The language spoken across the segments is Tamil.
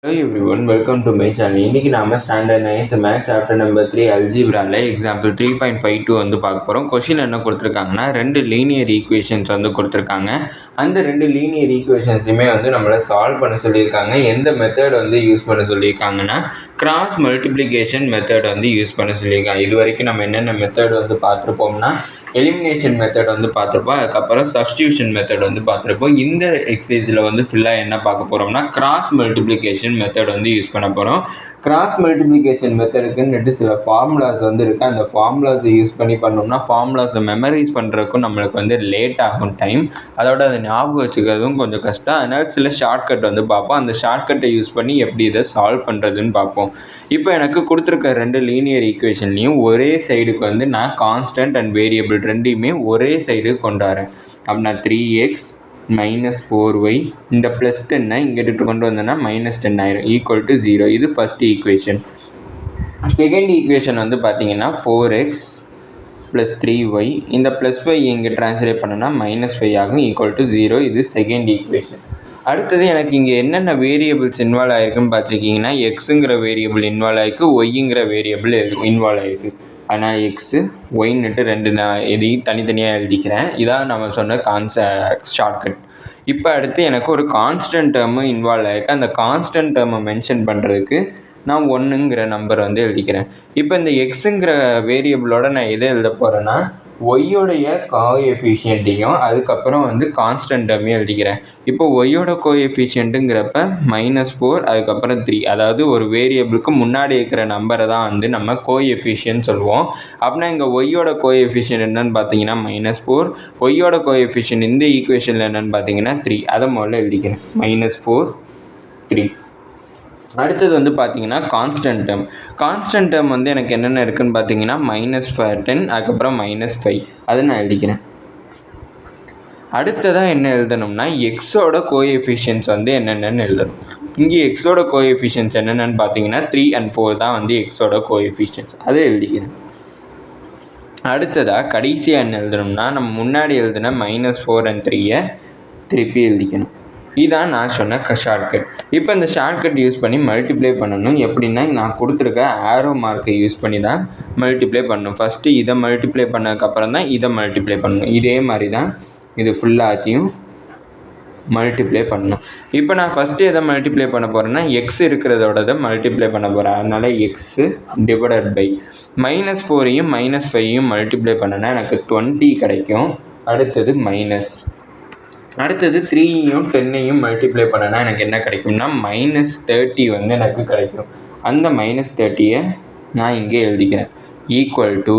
Hello everyone, welcome to my channel. இன்னைக்கு நாம standard 9th maths chapter number 3 அல்ஜிப்ரால எக்ஸாம்பிள் 3.52 வந்து பார்க்க போகிறோம். கொஷின் என்ன கொடுத்துருக்காங்கன்னா, ரெண்டு லீனியர் ஈக்குவேஷன்ஸ் வந்து கொடுத்துருக்காங்க. அந்த ரெண்டு லீனியர் ஈக்குவேஷன்ஸுமே வந்து நம்மளை சால்வ் பண்ண சொல்லியிருக்காங்க. எந்த மெத்தட் வந்து யூஸ் பண்ண சொல்லியிருக்காங்கன்னா, கிராஸ் மல்டிப்ளிகேஷன் மெத்தட் வந்து யூஸ் பண்ண சொல்லியிருக்காங்க. இது வரைக்கும் நம்ம என்னென்ன மெத்தட் வந்து பார்த்துருப்போம்னா, எலிமினேஷன் மெத்தட் வந்து பார்த்துருப்போம், அதுக்கப்புறம் சப்ஸ்டியூஷன் மெத்தட் வந்து பார்த்துருப்போம். இந்த எக்ஸசைஸில் வந்து ஃபுல்லாக என்ன பார்க்க போகிறோம்னா, கிராஸ் மல்டிப்ளிகேஷன் மெத்தட் வந்து யூஸ் பண்ண போகிறோம். கிராஸ் மல்டிப்ளிகேஷன் மெத்தடுக்குன்னுட்டு சில ஃபார்முலாஸ் வந்து இருக்குது. அந்த ஃபார்முலாஸை யூஸ் பண்ணி பண்ணோம்னா ஃபார்முலாஸை மெமரைஸ் பண்ணுறதுக்கும் நம்மளுக்கு வந்து லேட் ஆகும் டைம். அதோட அதை ஞாபகம் வச்சுக்கிறதும் கொஞ்சம் கஷ்டம். அதனால் சில ஷார்ட்கட் வந்து பார்ப்போம். அந்த ஷார்ட்கட்டை யூஸ் பண்ணி எப்படி இதை சால்வ் பண்ணுறதுன்னு பார்ப்போம். இப்போ எனக்கு கொடுத்துருக்க ரெண்டு லீனியர் ஈக்குவேஷன்லேயும் ஒரே சைடுக்கு வந்து நான் கான்ஸ்டன்ட் அண்ட் வேரியபிள் ரெண்டையுமே ஒரே சைடு கொண்டு வரேன். அப்படின்னா 3x மைனஸ் 4y இந்த ப்ளஸ் 10 இங்கிட்டு கொண்டு வந்தோன்னா -10 ஆயிரும், ஈக்குவல் டு 0. இது ஃபஸ்ட் ஈக்குவேஷன். செகண்ட் ஈக்குவேஷன் வந்து பார்த்தீங்கன்னா 4x ப்ளஸ் 3y இந்த ப்ளஸ் 5 இங்கே ட்ரான்ஸ்லேட் பண்ணோன்னா -5 ஆகும், ஈக்குவல் டு 0. இது செகண்ட் ஈக்குவேஷன். அடுத்தது எனக்கு இங்கே என்னென்ன வேரியபிள்ஸ் இன்வால்வ் ஆகிருக்குன்னு பார்த்துருக்கீங்கன்னா, எக்ஸுங்கிற வேரியபிள் இன்வால்வ் ஆகிருக்கு, ஒய்ங்கிற வேரியபிள் இன்வால்வ் ஆகிருக்கு. ஆனால் எக்ஸு ஒய்ன்னுட்டு ரெண்டு நான் எதையும் தனித்தனியாக எழுதிக்கிறேன். இதான் நம்ம சொன்ன ஷார்ட்கட். இப்போ அடுத்து எனக்கு ஒரு கான்ஸ்டன்ட் டேர்மு இன்வால்வ் ஆகிருக்கு. அந்த கான்ஸ்டன்ட் டேர்மை மென்ஷன் பண்ணுறதுக்கு நான் 1ங்கிற நம்பர் வந்து எழுதிக்கிறேன். இப்போ இந்த எக்ஸுங்கிற வேரியபிளோட நான் எதை எழுத போகிறேன்னா, ஒய்யோடைய கோஎஃபிஷியன்ட்டையும் அதுக்கப்புறம் வந்து கான்ஸ்டன்ட் டேர்மையும் எழுதிக்கிறேன். இப்போ ஒய்யோட கோஎஃபிஷியன்ட்டுங்கிறப்ப -4 அதுக்கப்புறம் 3, அதாவது ஒரு வேரியபிளுக்கு முன்னாடி இருக்கிற நம்பரை தான் வந்து நம்ம கோஎஃபிஷியன்ட் சொல்லுவோம். அப்படின்னா இங்கே ஒய்யோட கோஎஃபிஷியன்ட் என்னன்னு பார்த்தீங்கன்னா -4, ஒய்யோட கோஎஃபிஷியன்ட் இந்த ஈக்குவேஷனில் என்னென்னு பார்த்தீங்கன்னா 3. அதை முதல்ல எழுதிக்கிறேன், -4 3. அடுத்தது வந்து பார்த்தீங்கன்னா கான்ஸ்டன்ட் டேர்ம் வந்து எனக்கு என்னென்ன இருக்குதுன்னு பார்த்தீங்கன்னா -10 அதுக்கப்புறம் -5 அதை நான் எழுதிக்கிறேன். அடுத்ததாக என்ன எழுதணும்னா, எக்ஸோட கோஎஃபிஷியன்ஸ் வந்து என்னென்னு எழுதணும். இங்கே எக்ஸோட கோஎஃபிஷியன்ஸ் என்னென்னு பார்த்தீங்கன்னா 3 and 4 தான் வந்து எக்ஸோட கோஎஃபிஷியன்ஸ், அதை எழுதிக்கிறேன். அடுத்ததாக கடைசியாக என்ன எழுதணும்னா, நம்ம முன்னாடி எழுதின -4 and 3 திருப்பி எழுதிக்கணும். இதான் நான் சொன்ன ஷார்ட்கட். இப்போ இந்த ஷார்ட்கட் யூஸ் பண்ணி மல்டிப்ளை பண்ணணும். எப்படின்னா, நான் கொடுத்துருக்க ஆரோ மார்க்கை யூஸ் பண்ணி தான் மல்டிப்ளை பண்ணணும். ஃபஸ்ட்டு இதை மல்டிப்ளை பண்ணதுக்கப்புறம் தான் இதை மல்டிப்ளை பண்ணணும். இதே மாதிரி தான் இது ஃபுல்லாத்தையும் மல்டிப்ளை பண்ணணும். இப்போ நான் ஃபஸ்ட்டு எதை மல்டிப்ளை பண்ண போகிறேன்னா, எக்ஸ் இருக்கிறதோட மல்டிப்ளை பண்ண போகிறேன். அதனால் எக்ஸு டிவைடட் பை -4ஐயும் -5ஐயும் மல்டிப்ளை பண்ணனா எனக்கு 20 கிடைக்கும். அடுத்தது அடுத்தது 3யும் 10ஐயும் மல்டிப்ளை பண்ணனா எனக்கு என்ன கிடைக்கும்னா -30 வந்து எனக்கு கிடைக்கும். அந்த -30யை நான் இங்கே எழுதிக்கிறேன், ஈக்குவல் டு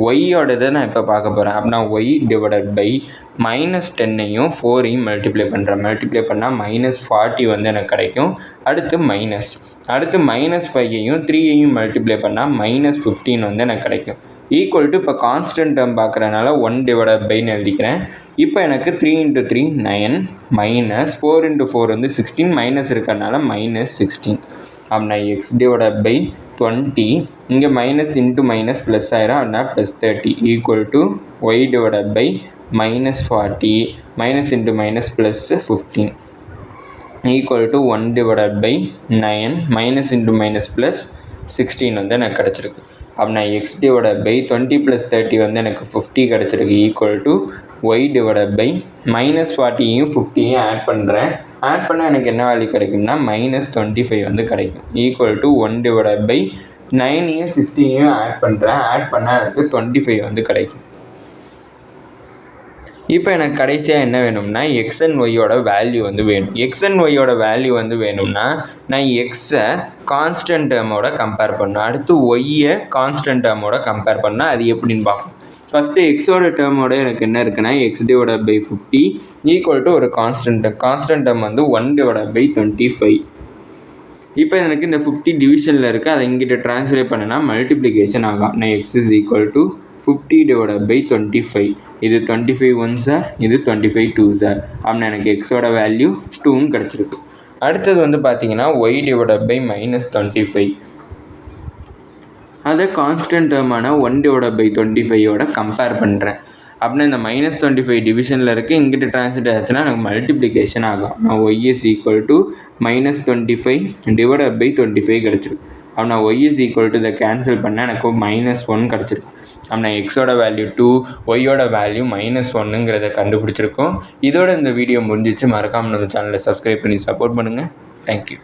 ஒய்யோடதை நான் இப்போ பார்க்க போகிறேன். அப்படின்னா ஒய் டிவைடட் பை -10ஐயும் 4ஐயும் மல்டிப்ளை பண்ணால் -40 வந்து எனக்கு கிடைக்கும். அடுத்து -5ஐயும் 3ஐயும் மல்டிப்ளை பண்ணால் -15 வந்து எனக்கு கிடைக்கும். ஈக்குவல் டு இப்போ கான்ஸ்டன்ட் டேர்ம் பார்க்குறதுனால 1 டிவைடட் பைன்னு எழுதிக்கிறேன். இப்போ எனக்கு 3 × 3 9 -4 × 4 வந்து 16, மைனஸ் இருக்கிறதுனால -16. அப்படின்னா எக்ஸ் டிவைடட் பை 20, இங்கே மைனஸ் இன்ட்டு மைனஸ் ப்ளஸ் ஆயிரும், அப்படின்னா +30 equal to y divided by -40 minus into minus plus 15 equal to 1 divided by 9 minus into minus plus 16 வந்து எனக்கு கிடச்சிருக்கு. அப்படின்னா எக்ஸ் டிவைடட் பை 20 + 30 வந்து எனக்கு 50 கிடச்சிருக்கு, equal to y divided by -40யும் 50யும் ஆட் பண்ணால் எனக்கு என்ன வேல்யூ கிடைக்கும்னா -25 வந்து கிடைக்கும், ஈக்குவல் டு 1 டிவைடட் பை 9யும் 16யும் ஆட் பண்ணால் எனக்கு 25 வந்து கிடைக்கும். இப்போ எனக்கு கடைசியாக என்ன வேணும்னா, எக்ஸ் அண்ட் ஒய்யோட வேல்யூ வந்து வேணும். எக்ஸ் அண்ட் ஒய்யோட வேல்யூ வந்து வேணும்னா நான் எக்ஸை கான்ஸ்டன்ட் டேர்மோட கம்பேர் பண்ணணும். அடுத்து ஒய்யை கான்ஸ்டன்ட் டேர்மோட கம்பேர் பண்ணால் அது எப்படின்னு பார்ப்போம். ஃபஸ்ட்டு எக்ஸோட டேர்மோட எனக்கு என்ன இருக்குன்னா, x divided by 50 equal to ஒரு கான்ஸ்டன்ட் டேர்ம் வந்து 1 டிவைடட் பை 25. இப்போ எனக்கு இந்த 50 டிவிஷனில் இருக்குது, அதை இங்கிட்ட ட்ரான்ஸ்லேட் பண்ணனா மல்டிப்ளிகேஷன் ஆகும். நான் x is equal to 50 divided by 25. இது 25 1s, இது 25 2s. அப்படின்னா எனக்கு எக்ஸோட வேல்யூ 2ன்னு கிடச்சிருக்கு. அடுத்தது வந்து பார்த்தீங்கன்னா ஒய் டிவைடட் பை -25, அதை கான்ஸ்டன்ட் டேர்மான 1 டிவைடட் பை 25யோட கம்பேர் பண்ணுறேன். அப்படின்னா இந்த -25 டிவிஷனில் இருக்குது, இங்கிட்ட ட்ரான்ஸ்லேட் ஆச்சுன்னா எனக்கு மல்டிப்ளிகேஷன் ஆகும். நான் y is equal to -25 divided by 25 கிடச்சிருக்கு. அப்போ நான் y is equal to இதை கேன்சல் பண்ணால் எனக்கு -1 கிடச்சிருக்கு. அப்படின்னா எக்ஸோட வேல்யூ 2, ஒய்யோட வேல்யூ -1ங்கிறத கண்டுபிடிச்சிருக்கோம். இதோட இந்த வீடியோ முடிஞ்சிச்சு. மறக்காமல் நம்ம சேனலை சப்ஸ்கிரைப் பண்ணி சப்போர்ட் பண்ணுங்கள். தேங்க்யூ.